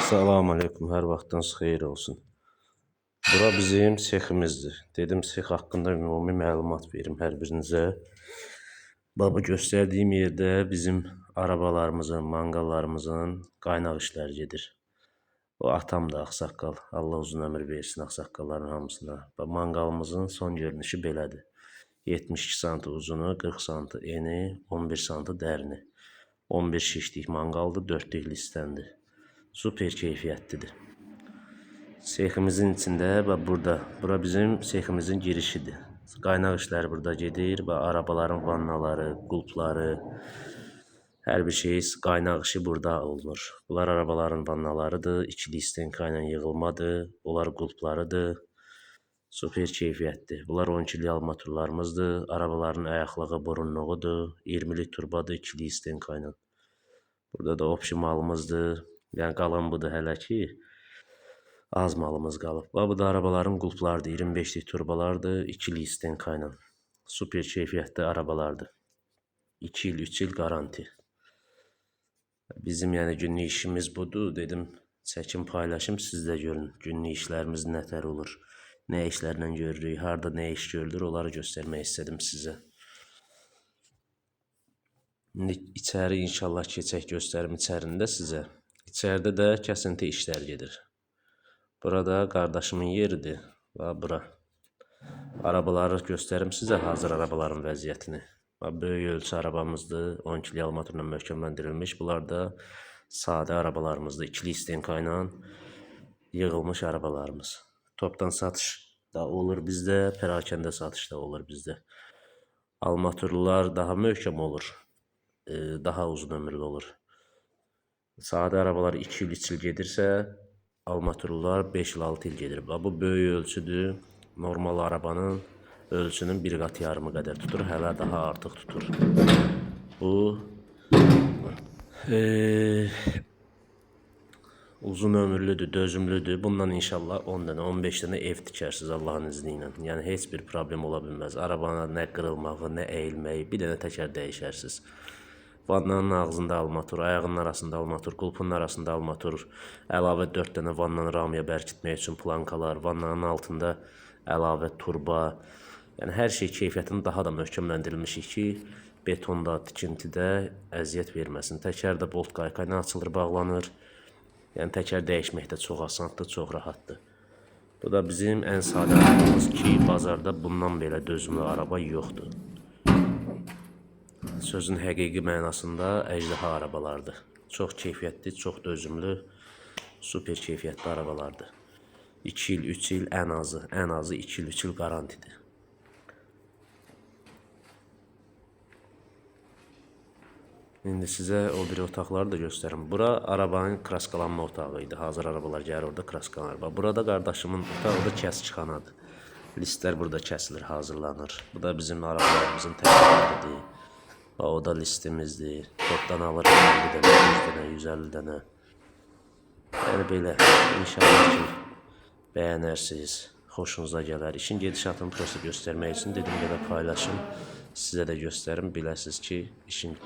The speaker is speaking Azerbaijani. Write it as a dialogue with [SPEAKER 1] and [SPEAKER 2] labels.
[SPEAKER 1] Salam aleyküm, hər vaxtınız xeyir olsun. Bura bizim seximizdir. Dedim sex haqqında ümumi məlumat verim hər birinizə. Bu göstərdiyim yerdə bizim arabalarımızın, mangallarımızın qaynaq işləri gedir. O atam da ağsaqqal, Allah uzun ömür versin ağsaqqalların hamısına. Mangalımızın son görünüşü belədir. 72 sm uzunu, 40 sm eni, 11 sm dərini. 11 şişlik mangaldır, 4'lük listəndir. Super keyfiyyətlidir. Seximizin içində, bura bizim seximizin girişidir. Qaynaq işləri burada gedir, arabaların vannaları, qulpları, hər bir şey qaynaq işi burada olunur. Bunlar arabaların vannalarıdır, ikili stenka ilə yığılmadır, onlar qulplarıdır. Super keyfiyyətli. Bunlar 12'li armaturlarımızdır, arabaların ayaqlığı, burunluğudur, 20'lik turbadır, ikili stenka ilə. Burada da opsimalımızdır. Yəni qalan budur hələ ki, az malımız qalıb. Bu da arabaların qulplardır, 25'lik turbalardır, 2'li stenka ilə. Super keyfiyyətli arabalardır. 2 il, 3 il garanti. Bizim yəni günlük işimiz budur. Dedim çəkim paylaşım, siz də görün günlük işlərimiz nətər olur. Nə işlərlə görürük, harada nə iş görülür, onları göstərmək istədim sizə. İndi içəri inşallah keçək göstərim içərində sizə. İçəridə də kəsinti işlər gedir. Burada qardaşımın yeridir. Bura. Arabaları göstərim sizə, hazır arabaların vəziyyətini. Böyük ölçü arabamızdır, 12'li armaturla möhkəmləndirilmiş. Bunlar da sadə arabalarımızdır, 2'li stenka ilə yığılmış arabalarımız. Topdan satış da olur bizdə, perakəndə satış da olur bizdə. Armaturlar daha möhkəm olur, daha uzun ömürlü olur. Sadə arabalar 2 il, 3 il gedirsə, armaturlar 5 il, 6 il gedir. Bu böyük ölçüdür. Normal arabanın ölçünün bir qat yarımı qədər tutur, hələ daha artıq tutur. Bu uzun ömürlüdür, dözümlüdür. Bundan inşallah 10 dənə, 15 dənə ev tikərsiniz Allahın izni ilə. Yəni heç bir problem ola bilməz. Arabana nə qırılmağı, nə əyilməyi, bir dənə təkər dəyişərsiniz. Vannanın ağzında armatur, ayağının arasında armatur, qulpunun arasında armatur, əlavə 4 dənə vannanı ramiyə bərkitmək üçün plankalar, vannanın altında əlavə turba. Yəni hər şey keyfiyyətini daha da möhkəmləndirilmişik ki, betonda, tikintidə əziyyət verməsin. Təkər də bolt qayqa ilə açılır, bağlanır. Yəni təkər dəyişmək də çox asandır, çox rahatdır. Bu da bizim ən sadə arabamız ki, bazarda bundan belə dözümlü araba yoxdur. Sözün həqiqi mənasında əjdaha arabalardır. Çox keyfiyyətli, çox dözümlü, super keyfiyyətli arabalardır. 2 il, 3 il ən azı 2 il, 3 il garantidir. İndi sizə o bir otaqları da göstərim. Bura arabanın kraskalanma otağı idi. Hazır arabalar gəlir orada kraskalanır. Burada qardaşımın otağı da kəskinxanadır. Listlər burada kəsilir, hazırlanır. Bu da bizim arabalarımızın təqdimatıdır. O da listimizdir. Topdan alır 50 dənə, 100 dənə, 150 dənə. Yəni belə, inşallah ki, bəyənərsiniz, xoşunuza gələr. İşin gedişatını prosta göstərmək üçün dedim belə paylaşım. Sizə də göstərim, biləsiniz ki, işin